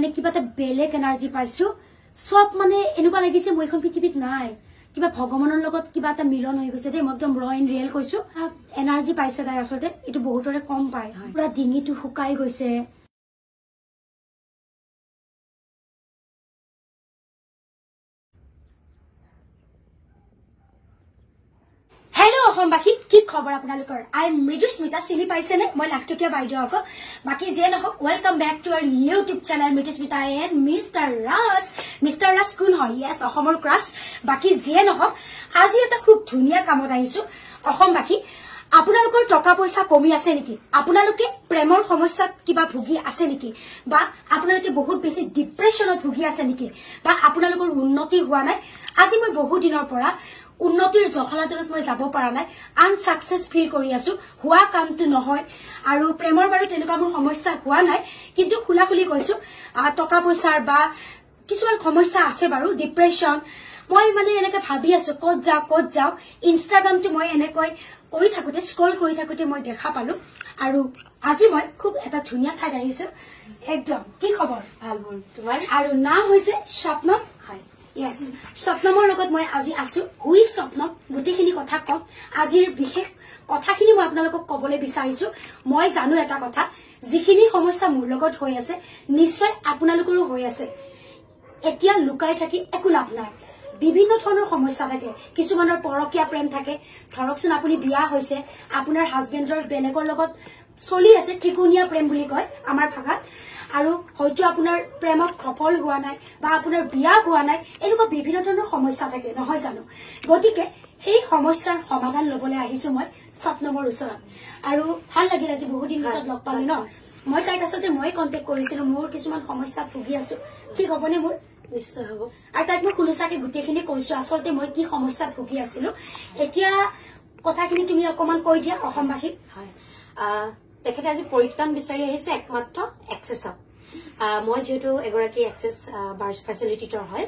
মানে কিবা এটা বেলেগ এনাৰ্জি পাইছো সব মানে এনেকুৱা লাগিছে মই এখন পৃথিৱীত নাই কিবা ভগৱানৰ লগত কিবা এটা মিলন হৈ গৈছে দেই মই একদম ৰ এণ্ড ৰিয়েল কৈছো এনাৰ্জি পাইছে তাই আচলতে এইটো বহুতৰে কম পায় পুৰা ডিঙিটো শুকাই গৈছে हेलो অসমবাসী কি খবৰ আপোনালোকৰ আই মৃদুস্মিতা চিনি পাইছে নে মই লাখটকীয়া বাইদেউ আকৌ বাকি যে নহক welcome back to our YouTube channel Mridusmita and mister Raj কোন হয় ইয়েস অসমৰ ক্ৰাছ বাকি যে নহক আজি এটা খুব ধুনীয়া কামত আহিছো অসমবাসী আপোনালোকৰ টকা পইচা কমি আছে নেকি আপোনালোকে প্ৰেমৰ সমস্যাত কিবা ভুগি আছে নেকি বা আপোনালোকে বহুত বেছি ডিপ্ৰেছনত ভুগি আছে নেকি বা আপোনালোকৰ উন্নতি হোৱা নাই আজি মই বহু দিনৰ পৰা উন্নতিৰ জখলাদৰত মই যাব পৰা নাই আনসাকসেস ফিল কৰি আছো হোৱা কামটো নহয় আৰু প্ৰেমৰ বাৰু তেনেকুৱা মোৰ সমস্যা হোৱা নাই কিন্তু খুলাখুলি কৈছো টকা পইচাৰ বা কিছুমান সমস্যা আছে বাৰু ডিপ্ৰেছন মই মানে এনেকে ভাবি আছো কত যাও ইনষ্টাগ্ৰামটো মই এনেকৈ কৰি থাকোতে স্ক্ৰল কৰি থাকোতে মই দেখা পালো আৰু আজি মই খুব এটা ধুনীয়া ঠাইত আহিছো একদম কি খবৰ ভাল ভাল তোমাৰ আৰু নাম হৈছে স্বপ্নম হয় Yes, স্বপ্নমৰ লগত মই আজি আছো হুই স্বপ্নম গুটিখিনি কথা কম আজিৰ বিশেষ কথাখিনি মই আপোনালোকক কবলৈ বিচাৰিছো মই জানো এটা কথা যিখিনি সমস্যা মোৰ লগত হৈ আছে নিশ্চয় আপোনালোকৰো হৈ আছে এতিয়া লুকাই থাকি একো লাভ নাই বিভিন্ন ধৰণৰ সমস্যা থাকে কিছুমানৰ পৰকীয়া প্ৰেম থাকে ধৰকচোন আপুনি বিয়া হৈছে আপোনাৰ হাজবেণ্ডৰ বেলেগৰ লগত চলি আছে ত্ৰিকোণীয়া প্ৰেম বুলি কয় আমাৰ ভাষাত আৰু হয়তো আপোনাৰ প্ৰেমত সফল হোৱা নাই বা আপোনাৰ বিয়া হোৱা নাই এনেকুৱা বিভিন্ন ধৰণৰ সমস্যা থাকে নহয় জানো গতিকে সেই সমস্যাৰ সমাধান লবলৈ আহিছো মই স্বপ্নমৰ ওচৰত আৰু ভাল লাগিল আজি বহুত দিন পিছত লগ পালো ন মই তাইক আচলতে মই কন্টেক্ট কৰিছিলো মোৰ কিছুমান সমস্যাত ভুগি আছো ঠিক হ'বনে মোৰ নিশ্চয় হ'ব আৰু তাইক মই খুলুচাকে গুটিখিনি কৈছো আচলতে মই কি সমস্যাত ভুগি আছিলো এতিয়া কথাখিনি তুমি অকমান কৈ দিয়া অসমবাসীক হয় তেখেতে আজি পৰিত্ৰাণ বিচাৰি আহিছে একমাত্ৰ এক্সেছত মই যেহেতু এগৰাকী এক্সেছ বাৰ্ছ ফেচিলিটেটৰ হয়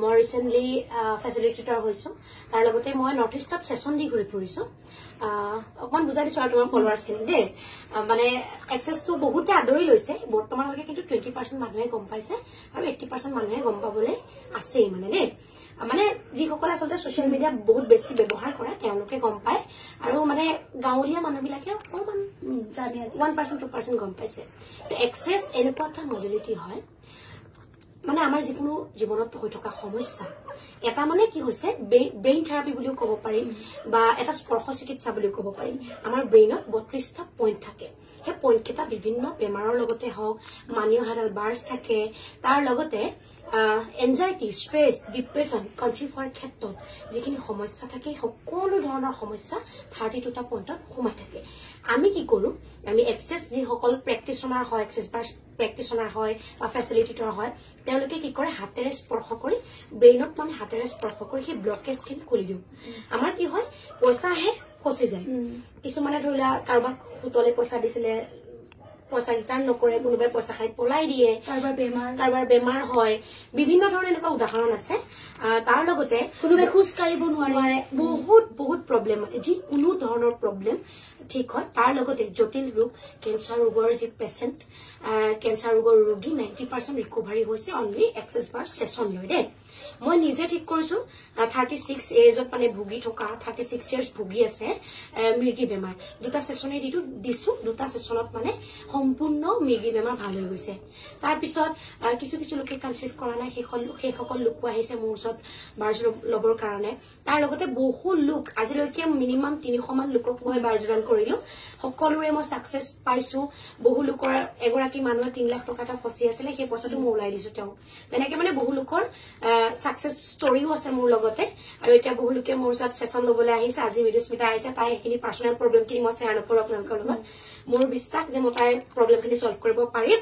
মই ৰিচেণ্টলি ফেচিলিটেটৰ হৈছো তাৰ লগতে মই নৰ্থ ইষ্টত সেশন দি ঘূৰি ফুৰিছো অকমান বুজাই দিছো আৰু তোমাৰ ফলোৱাৰ্ছখিনি দেই মানে এক্সেছটো বহুতে আদৰি লৈছে বৰ্তমানলৈকে কিন্তু 20% মানুহে গম পাইছে আৰু 80% মানুহে গম পাবলৈ আছেই মানে দেই মানে যিসকলে আচলতে ছচিয়েল মিডিয়া বহুত বেছি ব্যৱহাৰ কৰে তেওঁলোকে গম পায় আৰু মানে গাঁৱলীয়া মানুহবিলাকে অকমান জানি আছে 1% 2% গম পাইছে এক্সেছ এনেকুৱা এটা মডেলিটি হয় মানে আমাৰ যিকোনো জীৱনত হৈ থকা সমস্যা এটা মানে কি হৈছে ব্ৰেইন থেৰাপি বুলিও ক'ব পাৰি বা এটা স্পৰ্শ চিকিৎসা বুলিও ক'ব পাৰি আমাৰ ব্ৰেইনত 32টা পইণ্ট থাকে সেই পইণ্টকেইটা বিভিন্ন বেমাৰৰ লগতে হওক মানিয়হাডাল বাৰ্ছ থাকে তাৰ লগতে এনজাইটি ষ্ট্ৰেছ ডিপ্ৰেছন কনচিভ হোৱাৰ ক্ষেত্ৰত যিখিনি সমস্যা থাকে সকলো ধৰণৰ সমস্যা 32টা পইণ্টত সোমাই থাকে আমি কি কৰো আমি এক্সেছ যিসকল প্ৰেক্টিচনাৰ হয় এক্সেছ বাৰ্ছ প্ৰেক্টিচনাৰ হয় বা ফেচিলিটেটৰ হয় তেওঁলোকে কি কৰে হাতেৰে স্পৰ্শ কৰি ব্ৰেইনত মানে হাতেৰে স্পৰ্শ কৰি সেই ব্লকেজখিনি খুলি দিওঁ আমাৰ কি হয় পইচা আহে ফচি যায় কিছুমানে ধৰিলা কাৰোবাক সুতলে পইচা দিছিলে পইচা ৰিটাৰ্ণ নকৰে কোনোবাই পইচা খাই পলাই দিয়ে কাৰোবাৰ বেমাৰ হয় বিভিন্ন ধৰণৰ এনেকুৱা উদাহৰণ আছে তাৰ লগতে কোনোবাই খোজ কাঢ়িব নোৱাৰে বহুত প্ৰব্লেম যি কোনো ধৰণৰ প্ৰব্লেম ঠিক হয় তাৰ লগতে জটিল ৰোগ কেঞ্চাৰ ৰোগৰ যি পেচেণ্ট কেঞ্চাৰ ৰোগৰ ৰোগী 90% ৰিকভাৰী হৈছে অনলি এক্সেছ বাৰ্ছ সেশন লৈ দেই মই নিজে ঠিক কৰিছো 36 এজত মানে ভুগি থকা 36 ইয়াৰ্স ভুগি আছে মিৰ্গী বেমাৰ দুটা সেশনে দিছো দুটা সেশনত মানে সম্পূৰ্ণ মিৰ্গী বেমাৰ ভাল হৈ গৈছে তাৰ পিছত কিছু লোকে কনচিভ কৰা নাই সেই সকল লোক আহিছে মোৰ ওচৰত বাৰ্ছ লবৰ কাৰণে তাৰ লগতে বহু লোক আজিলৈকে মিনিমাম 300 মান লোকক মই বাৰ্ছ ৰান কৰিলো সকলোৰে মই সাকসেস পাইছো বহু লোকৰ এগৰাকী মানুহে 3 লাখ টকা এটা ফচি আছিল সেই পইচাটো মই উলাই দিছো তেওঁ তেনেকে মানে বহু লোকৰ সাকসেস ষ্টৰিও আছে মোৰ লগতে আৰু এটা বহু লোকে মোৰ সাথ সেশন লবলৈ আহিছে আজি মৃদুস্মিতা আহিছে তাই এখিনি পাৰ্সোনাল প্ৰবলেম কিনি মই শেয়াৰ নকৰো আপোনালোকৰ লগত মোৰ বিশ্বাস যে মই তাই প্ৰবলেমখিনি সলভ কৰিব পাৰিম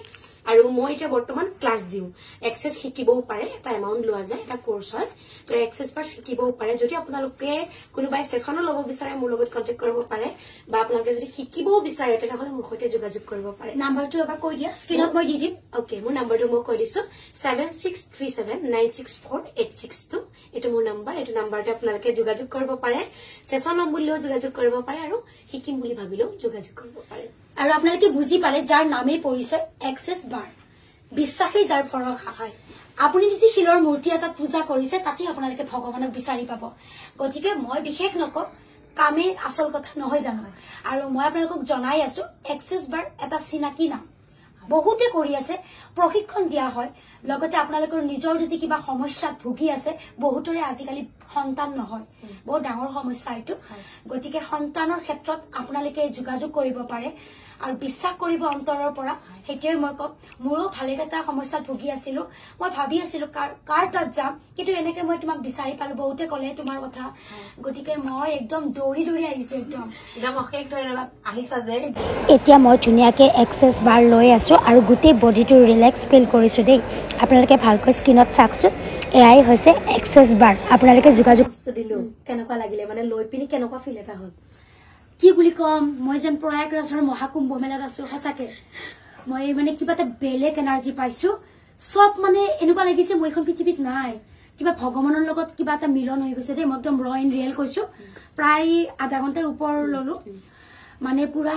আৰু মই এটা বৰ্তমান ক্লাস দিও এক্সেছ শিকিবও পাৰে এটা এমাউন্ট লোৱা যায় এটা কোৰ্স হয় তো এক্সেছ বাৰ্ছ শিকিবও পাৰে যদি আপোনালোকে কোনোবাই সেশন ল'ব বিচাৰে মোৰ লগত কন্টাক্ট কৰিব পাৰে বা আপোনালোকে যদি শিকিবও বিচাৰে তেনেহলে মোৰ সৈতে যোগাযোগ কৰিব পাৰে নাম্বাৰটো এবাৰ কৈ দিয়া স্ক্ৰীনত মই দি দিম ওকে মোৰ নাম্বাৰটো মই কৈ দিছো 7637964862 এটো মোৰ নাম্বাৰ এটো নাম্বাৰতে আপোনালোকে যোগাযোগ কৰিব পাৰে সেশন ল'ম বুলিও যোগাযোগ কৰিব পাৰে আৰু শিকিম বুলি ভাবিলেও যোগাযোগ কৰিব পাৰে আৰু আপোনালোকে বুজি পালে যাৰ নামেই পৰিচয় এক্সেছ বাৰ বিশ্বাসেই যাৰ ভৰসা হয় আপুনি যদি শিলৰ মূৰ্তি এটা পূজা কৰিছে তাতে আপোনালোকে ভগৱানক বিচাৰি পাব গতিকে মই বিশেষ নকওঁ কামে আসল কথা নহয় জানো আৰু মই আপোনালোকক জনাই আছো এক্সেছ বাৰ এটা চিনাকি নাম বহুতে কৰি আছে প্ৰশিক্ষণ দিয়া হয় লগতে আপোনালোকৰ নিজৰ যদি কিবা সমস্যাত ভুগি আছে বহুতৰে আজিকালি সন্তান নহয় বহুত ডাঙৰ সমস্যা এইটো গতিকে সন্তানৰ ক্ষেত্ৰত আপোনালোকে যোগাযোগ কৰিব পাৰে আৰু বিশ্বাস কৰিব অন্তৰৰ পৰা হেকিয়ে মই কম মোৰো ভালেকেটা সমস্যাত ভুগি আছিল মই ভাবি আছিল কাৰ তাত যাম কিন্তু এনেকে মই তোমাক বিচাৰি পালো বহুতে কলে তোমাৰ কথা গতিকে মই একদম দৌৰি দৌৰি আহিছো একদম অশেষ ধন্যবাদ আহিছা যে এতিয়া মই ধুনীয়াকে এক্সেছ বাৰ লৈ আছো আৰু গোটেই বডিটো ৰিলেক্স ফিল কৰিছো দেই আপোনালোকে ভালকৈ স্ক্ৰীনত চাকছো এয়াই হৈছে এক্সেছ বাৰ আপোনালোকে যোগাযোগ দিলো কেনেকুৱা লাগিলে মানে লৈ পিনি কেনেকুৱা ফিল এটা হ'ল কি বুলি কম মই যেন প্ৰয়াগৰাজৰ মহাকুম্ভ মেলাত আছো সঁচাকে মই মানে কিবা এটা বেলেগ এনাৰ্জি পাইছো সব মানে এনেকুৱা লাগিছে মই এখন পৃথিৱীত নাই কিবা ভগৱানৰ লগত কিবা এটা মিলন হৈ গৈছে দেই মই একদম ৰ ইন ৰিয়েল কৈছো প্ৰায় আধা ঘণ্টাৰ ওপৰ ললো মানে পুৰা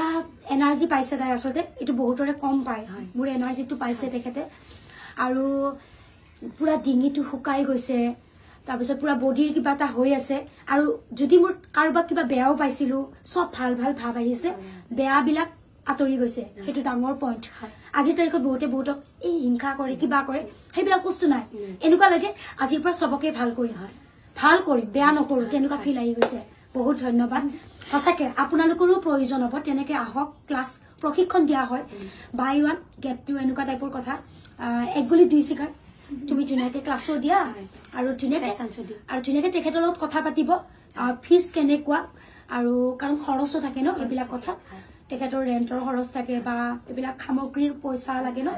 এনাৰ্জি পাইছে তাই আচলতে এইটো বহুতৰে কম পায় মোৰ এনাৰ্জিটো পাইছে তেখেতে আৰু পুৰা ডিঙিটো শুকাই গৈছে তাৰপিছত পুৰা বডিৰ কিবা এটা হৈ আছে আৰু যদি মোৰ কাৰোবাক কিবা বেয়াও পাইছিলো সব ভাল ভাল ভাব আহিছে বেয়াবিলাক আতৰি গৈছে সেইটো ডাঙৰ পইণ্ট আজিৰ তাৰিখত বহুতক এই হিংসা কৰে কিবা কৰে সেইবিলাক বস্তু নাই এনেকুৱা লাগে আজিৰ পৰা সবকে ভাল কৰি বেয়া নকৰো তেনেকুৱা ফিল আহি গৈছে বহুত ধন্যবাদ সঁচাকে আপোনালোকৰো প্ৰয়োজন হ'ব তেনেকে আহক ক্লাছ প্ৰশিক্ষণ দিয়া হয় বাই ওৱান গেট টু এনেকুৱা টাইপৰ কথা এক গুলি দুই চিকাৰ তুমি ধুনীয়াকে ক্লাছো দিয়া আৰু ধুনীয়াকে তেখেতৰ লগত কথা পাতিব ফিজ কেনেকুৱা আৰু কাৰণ খৰচো থাকে ন এইবিলাক কথা তেখেতৰ ৰেন্টৰ খৰচ থাকে বা এইবিলাক সামগ্ৰীৰ পইচা লাগে ন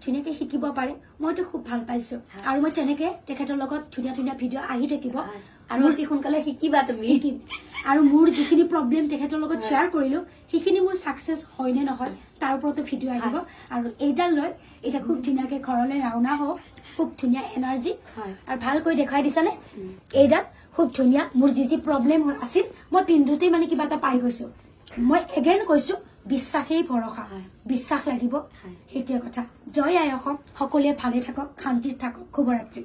ধুনীয়াকে শিকিব পাৰে মইতো খুব ভাল পাইছো আৰু মই তেনেকে তেখেতৰ লগত ধুনীয়া ধুনীয়া ভিডিঅ' আহি থাকিব আৰু অতি সোনকালে শিকিবা তুমি আৰু মোৰ যিখিনি প্ৰব্লেম তেখেতৰ লগত শ্বেয়াৰ কৰিলো সেইখিনি মোৰ সাকসেস হয় নে নহয় তাৰ ওপৰতো ভিডিঅ' আহিব আৰু এইডাল লৈ এটা খুব ধুনীয়াকে ঘৰলৈ ৰাওনা হওক খুব ধুনীয়া এনাৰ্জি আৰু ভালকৈ দেখাই দিছানে এইডাল খুব ধুনীয়া মোৰ যি প্ৰব্লেম আছিল মই পিন্ধোতেই মানে কিবা এটা পাই গৈছো মই এগেইন কৈছো বিশ্বাসেই ভৰসা বিশ্বাস লাগিব সেইটোৱে কথা জয় আই অসম সকলোৱে ভালে থাকক শান্তিত থাকক শুভৰাত্ৰি